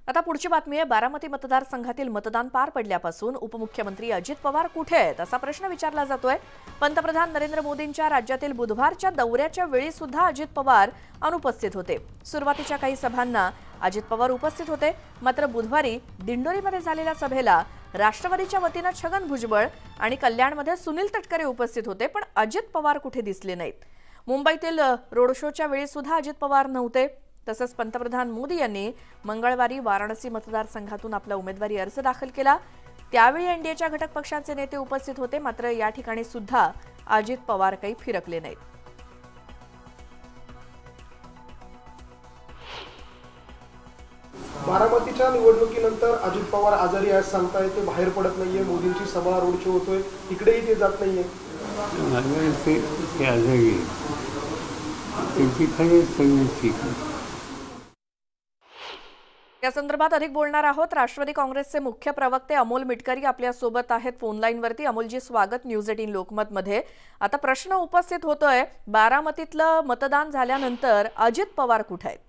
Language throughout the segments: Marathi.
आता पुढची बातमी आहे। बारामती मतदारसंघातील मतदान पार पडल्यापासून उपमुख्यमंत्री अजित पवार कुठे आहेत असा प्रश्न विचारला जातोय। पंतप्रधान नरेंद्र मोदींच्या राज्यातील बुधवारच्या दौऱ्याच्या वेळी सुद्धा अजित पवार अनुपस्थित होते। सुरुवातीच्या काही सभांना अजित पवार उपस्थित होते, मात्र बुधवारी दिंडोरीमध्ये झालेल्या सभेला राष्ट्रवादीच्या वतीने छगन भुजबळ आणि कल्याणमध्ये सुनील तटकरे उपस्थित होते, पण अजित पवार कुठे दिसले नाहीत। मुंबईतील रोड शोच्या वेळी सुद्धा अजित पवार नव्हते। तसंच पंतप्रधान मोदी यांनी मंगळवारी वाराणसी मतदारसंघातून आपला उमेदवारी अर्ज दाखल केला। त्यावेळी एनडीएच्या घटक पक्षांचे नेते उपस्थित होते, मात्र या ठिकाणी सुद्धा अजित पवार काही फिरकले नाहीत। बारामतीच्या निवडणुकीनंतर अजित पवार आजारी आहेत सांगताय, ते बाहेर पडत नाहीये, मोदींची सभा रोड शो होतोय, इकडेही ते जात नाहीये। या संदर्भात अधिक बोलणार आहोत। राष्ट्रवादी काँग्रेसचे मुख्य प्रवक्ते अमोल मिटकरी आपल्या सोबत आहेत फोन लाईन वरती। अमोलजी, स्वागत न्यूज 18 लोकमत मध्ये। आता प्रश्न उपस्थित होतोय, बारामतीतलं मतदान झाल्यानंतर अजित पवार कुठे आहेत?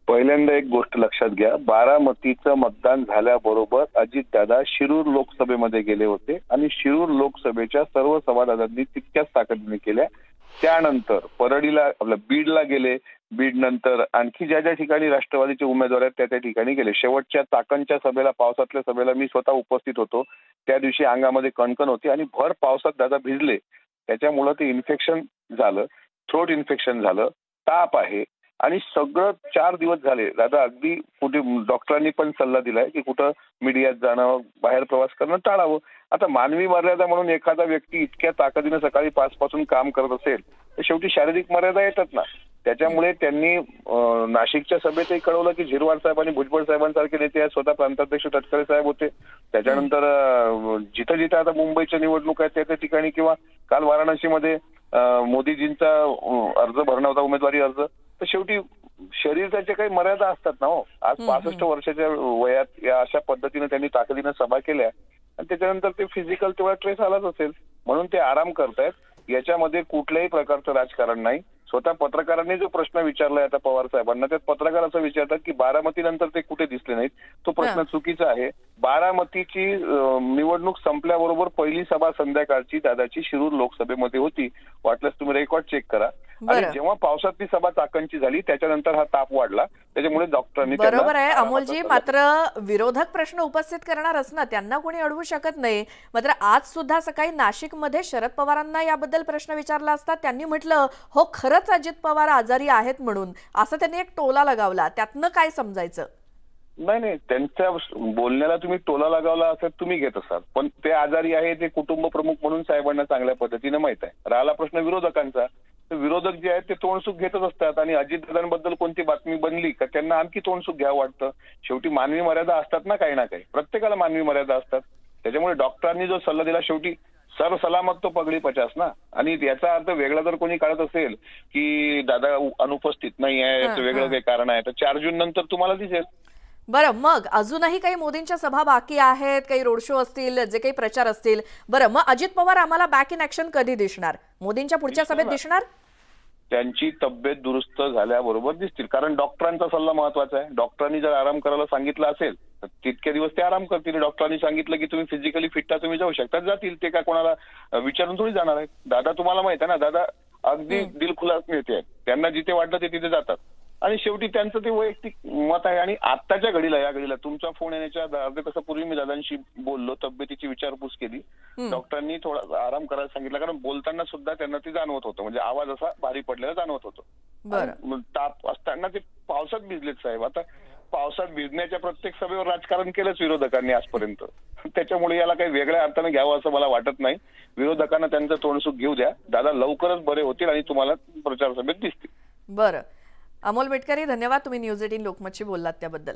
पहिल्यांदा एक गोष्ट लक्षात घ्या, बारामतीचं मतदान झाल्याबरोबर अजितदादा शिरूर लोकसभेमध्ये गेले होते आणि शिरूर लोकसभेच्या सर्व संवाददातांनी तितक्याच ताकदीने केल्या। त्यानंतर परळीला आपल्या बीडला गेले, बीड नंतर आणखी ज्या ज्या ठिकाणी राष्ट्रवादीचे उमेदवार आहेत त्या त्या ठिकाणी गेले। शेवटच्या चाकणच्या सभेला, पावसातल्या सभेला मी स्वतः उपस्थित होतो। त्या दिवशी अंगामध्ये कणकण होती आणि भर पावसात दादा भिजले, त्याच्यामुळे ते इन्फेक्शन झालं, थ्रोट इन्फेक्शन झालं, ताप आहे आणि सगळं 4 दिवस झाले दादा। अगदी कुठे डॉक्टरांनी पण सल्ला दिलाय की कुठं मीडियात जाणं, बाहेर प्रवास करणं टाळावं। आता मानवी मर्यादा म्हणून एखादा व्यक्ती इतक्या ताकदीने सकाळी 5 पासून काम करत असेल तर शेवटी शारीरिक मर्यादा येतात ना। त्याच्यामुळे त्यांनी नाशिकच्या सभेतही कळवलं की झिरवाळ साहेब आणि भुजबळ साहेबांसारखे नेते आहेत, स्वतः प्रांताध्यक्ष तटकरे साहेब होते। त्याच्यानंतर जिथं जिथं आता मुंबईच्या निवडणूक आहेत त्या त्या ठिकाणी किंवा काल वाराणसीमध्ये मोदीजींचा अर्ज भरणा होता, उमेदवारी अर्ज। तर शेवटी शरीराच्या काही मर्यादा असतात ना हो। आज 65 वर्षाच्या वयात या अशा पद्धतीने त्यांनी ताकदीने सभा केल्या आणि त्याच्यानंतर ते फिजिकल तेवढा ट्रेस आलाच असेल, म्हणून ते आराम करतायत। याच्यामध्ये कुठल्याही प्रकारचं राजकारण नाही। स्वतः पत्रकारांनी जो प्रश्न विचारलाय आता पवार साहेबांना, त्यात पत्रकार असं विचारतात की बारामती नंतर ते कुठे दिसले नाहीत। तो प्रश्न चुकीचा आहे। बारामतीची निवडणूक संपल्याबरोबर पहिली सभा संध्याकाळची दादाची शिरूर लोकसभेमध्ये होती, वाटल्यास तुम्ही रेकॉर्ड चेक करा। आणि जेव्हा पावसातली सभा चाकणची झाली त्याच्यानंतर हा ताप वाढला, त्याच्यामुळे डॉक्टरांनी बरोबर आहे अमोलजी, मात्र विरोधक प्रश्न उपस्थित करणारच ना, त्यांना कोणी अडवू शकत नाही। मात्र आज सुद्धा सकाळी नाशिकमध्ये शरद पवारांना याबद्दल प्रश्न विचारला असता त्यांनी म्हटलं हो खरंच अजित पवार आजारी आहेत म्हणून, असं त्यांनी एक टोला लगावला। त्यातनं काय समजायचं? नाही, त्यांच्या बोलण्याला तुम्ही टोला लगावला असं तुम्ही घेत असाल, पण ते आजारी आहे ते कुटुंब प्रमुख म्हणून साहेबांना चांगल्या पद्धतीने माहित आहे। राहिला प्रश्न विरोधकांचा, तर विरोधक जे आहेत ते तोंडसुख घेतच असतात आणि अजितदादांबद्दल कोणती बातमी बनली का त्यांना आणखी तोंडसुख घ्यावं वाटतं। शेवटी मानवी मर्यादा असतात ना, काही ना काही प्रत्येकाला मानवी मर्यादा असतात। त्याच्यामुळे डॉक्टरांनी जो सल्ला दिला शेवटी सर्व सलामत तो पगडी 50 ना। आणि याचा अर्थ वेगळा जर कोणी काढत असेल की दादा अनुपस्थित नाही आहे, याचं वेगळं काही कारण आहे, तर 4 जून नंतर तुम्हाला दिसेल। बरं, मग अजूनही काही मोदींच्या सभा बाकी आहेत, काही रोड शो असतील, जे काही प्रचार असतील। बरं, मग अजित पवार आम्हाला बॅक इन ऍक्शन कधी दिसणार? मोदींच्या पुढच्या सभेत दिसणार? त्यांची तब्येत दुरुस्त झाल्याबरोबर दिसतील, कारण डॉक्टरांचा सल्ला महत्वाचा आहे। डॉक्टरांनी जर आराम करायला सांगितलं असेल तर तितके दिवस ते आराम करतील। डॉक्टरांनी सांगितलं की तुम्ही फिजिकली फिट तुम्ही जाऊ शकता, जातील। ते काय कोणाला विचारून थोडी जाणार आहेत। दादा तुम्हाला माहित आहे ना, दादा अगदी दिलखुलास नेते आहेत, त्यांना जिथे वाटलं ते तिथे जातात आणि शेवटी त्यांचं ते वैयक्तिक मत आहे। आणि आत्ताच्या घडीला, या घडीला तुमचा फोन येण्याच्या अर्ध्या तासापूर्वी मी दादांशी बोललो, तब्येतीची विचारपूस केली। डॉक्टरांनी थोडा आराम करायला सांगितलं, कारण बोलताना सुद्धा त्यांना ते जाणवत होतं, म्हणजे आवाज असा भारी पडलेला जाणवत होतो। ताप असताना ते पावसात भिजलेत साहेब। आता पावसात भिजण्याच्या प्रत्येक सभेवर राजकारण केलंच विरोधकांनी आजपर्यंत, त्याच्यामुळे याला काही वेगळ्या अर्थाने घ्यावं असं मला वाटत नाही। विरोधकांना त्यांचं तोंडसुख घेऊ द्या, दादा लवकरच बरे होतील आणि तुम्हाला प्रचार सभेत दिसतील। बरं, अमोल मिटकरी धन्यवाद, तुम्ही न्यूज 18 लोकमतशी बोललात त्याबद्दल।